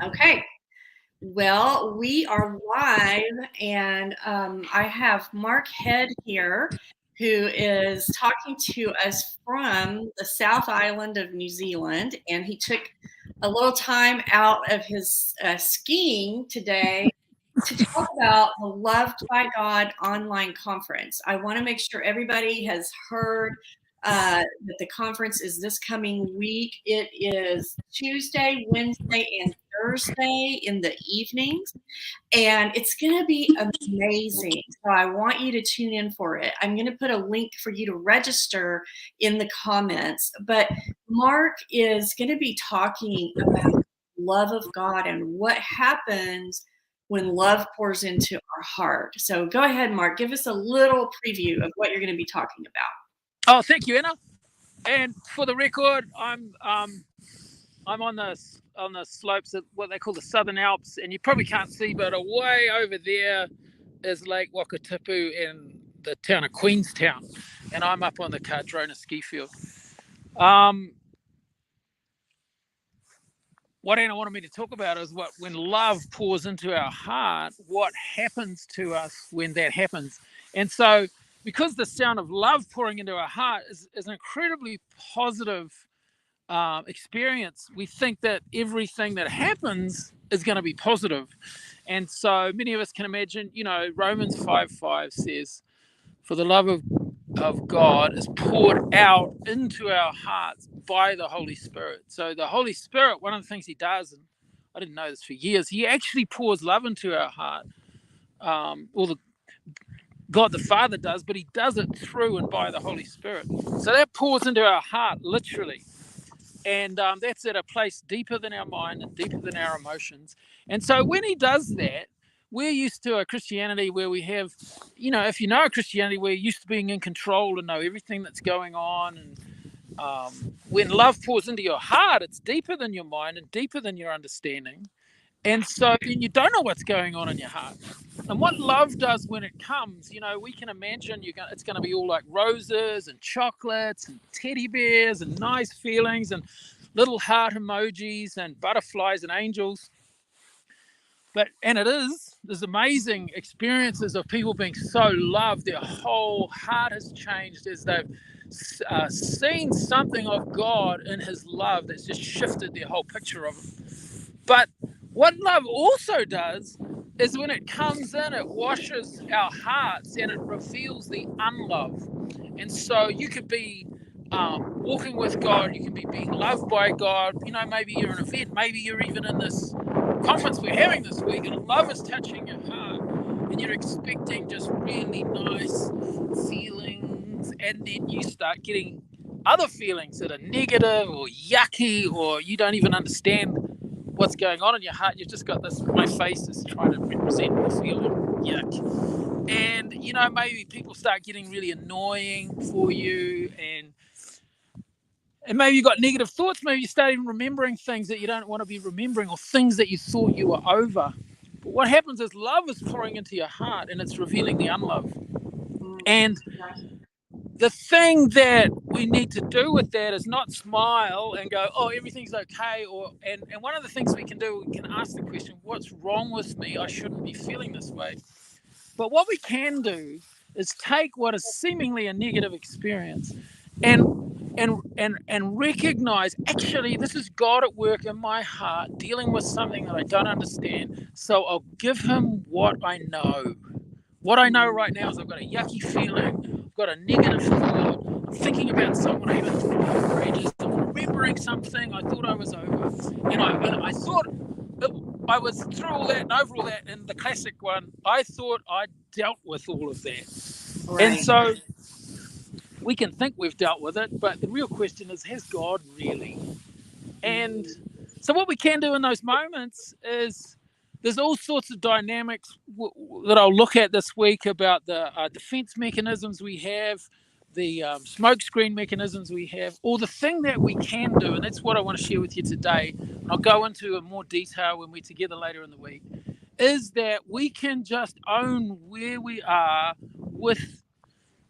Okay. Well, we are live, and I have Mark Head here, who is talking to us from the South Island of New Zealand. And he took a little time out of his skiing today to talk about the Loved by God online conference. I want to make sure everybody has heard that the conference is this coming week. It is Tuesday, Wednesday, and Thursday in the evenings, and it's going to be amazing. So I want you to tune in for it. I'm going to put a link for you to register in the comments. But Mark is going to be talking about love of God and what happens when love pours into our heart. So go ahead, Mark, give us a little preview of what you're going to be talking about. Oh, thank you, Anna. And for the record, I'm on the slopes of what they call the Southern Alps, and you probably can't see, but away over there is Lake Wakatipu and the town of Queenstown, and I'm up on the Cardrona ski field. What Anna wanted me to talk about is when love pours into our heart, what happens to us when that happens. And so, because the sound of love pouring into our heart is an incredibly positive experience, we think that everything that happens is going to be positive. And so many of us can imagine, Romans 5:5 says, for the love of God is poured out into our hearts by the Holy Spirit. So the Holy Spirit, one of the things he does, and I didn't know this for years, he actually pours love into our heart. God the Father does, but he does it through and by the Holy Spirit. So that pours into our heart, literally. And that's at a place deeper than our mind and deeper than our emotions. And so when he does that, we're used to a Christianity where we have, if you know a Christianity, we're used to being in control and know everything that's going on. And when love pours into your heart, it's deeper than your mind and deeper than your understanding. And so then you don't know what's going on in your heart. And what love does when it comes, we can imagine it's going to be all like roses and chocolates and teddy bears and nice feelings and little heart emojis and butterflies and angels. And there's amazing experiences of people being so loved. Their whole heart has changed as they've seen something of God in his love that's just shifted their whole picture of him. But what love also does is when it comes in, it washes our hearts and it reveals the unlove. And so you could be walking with God, you can be being loved by God. Maybe you're in an event, maybe you're even in this conference we're having this week, and love is touching your heart, and you're expecting just really nice feelings, and then you start getting other feelings that are negative or yucky, or you don't even understand what's going on in your heart. You've just got this, my face is trying to represent the feeling, yuck. And, maybe people start getting really annoying for you, and maybe you got negative thoughts. Maybe you start even remembering things that you don't want to be remembering, or things that you thought you were over. But what happens is love is pouring into your heart, and it's revealing the unlove. And the thing that we need to do with that is not smile and go, oh, everything's okay. And one of the things we can do, we can ask the question, what's wrong with me? I shouldn't be feeling this way. But what we can do is take what is seemingly a negative experience and recognize, actually, this is God at work in my heart, dealing with something that I don't understand. So I'll give him what I know. What I know right now is I've got a yucky feeling, I've got a negative thought, I'm thinking about someone I haven't thought about for ages, I'm remembering something I thought I was over. And I thought I was through all that and over all that, and the classic one, I thought I dealt with all of that. Right. And so we can think we've dealt with it, but the real question is, has God really? And so what we can do in those moments is, there's all sorts of dynamics that I'll look at this week about the defense mechanisms we have, the smokescreen mechanisms we have, or the thing that we can do, and that's what I want to share with you today, and I'll go into in more detail when we're together later in the week, is that we can just own where we are with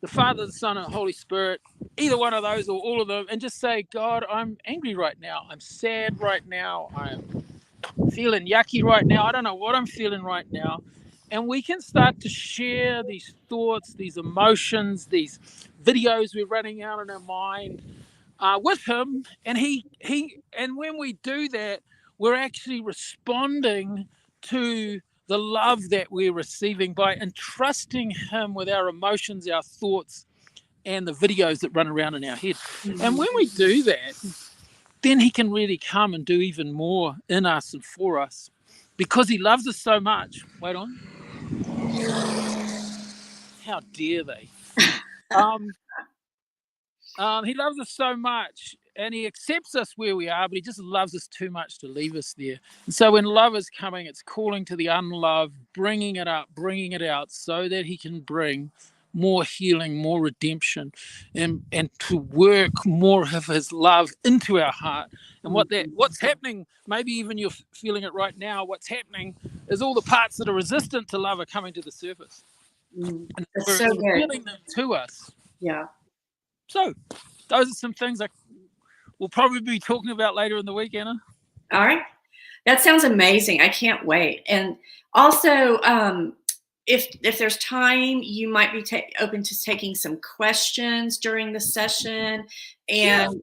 the Father, the Son, and the Holy Spirit, either one of those or all of them, and just say, God, I'm angry right now. I'm sad right now. I'm feeling yucky right now. I don't know what I'm feeling right now. And we can start to share these thoughts, these emotions, these videos we're running out in our mind with him. And and when we do that, we're actually responding to the love that we're receiving by entrusting him with our emotions, our thoughts, and the videos that run around in our head. Mm-hmm. And when we do that, then he can really come and do even more in us and for us because he loves us so much. Wait on. How dare they? He loves us so much and he accepts us where we are, but he just loves us too much to leave us there. And so when love is coming, it's calling to the unloved, bringing it up, bringing it out so that he can bring more healing, more redemption, and to work more of his love into our heart. And what's happening, maybe even you're feeling it right now, what's happening is all the parts that are resistant to love are coming to the surface. And we're so revealing them to us. Yeah. So those are some things we'll probably be talking about later in the week, Anna. All right. That sounds amazing. I can't wait. And also, if there's time, you might be open to taking some questions during the session, and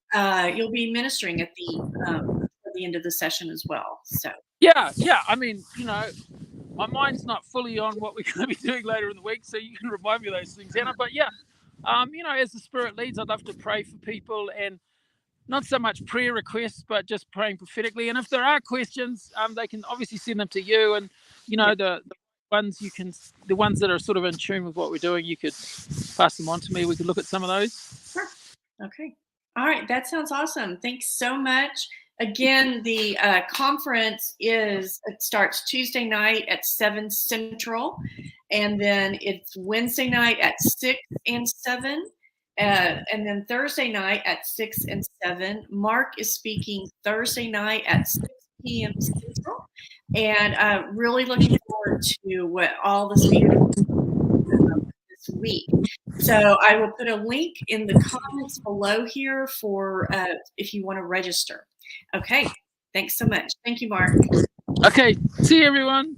you'll be ministering at the end of the session as well. So yeah. I mean, my mind's not fully on what we're going to be doing later in the week, so you can remind me of those things, Anna. But yeah, as the Spirit leads, I'd love to pray for people, and not so much prayer requests, but just praying prophetically. And if there are questions, they can obviously send them to you, and the ones that are sort of in tune with what we're doing, you could pass them on to me. We could look at some of those. Sure. Okay. All right. That sounds awesome. Thanks so much. Again, the conference starts Tuesday night at 7 Central, and then it's Wednesday night at 6 and 7, and then Thursday night at 6 and 7. Mark is speaking Thursday night at 6 p.m. Central, and really looking forward to what all the speakers this week. So I will put a link in the comments below here for if you want to register. Okay. Thanks so much. Thank you, Mark. Okay. See you, everyone.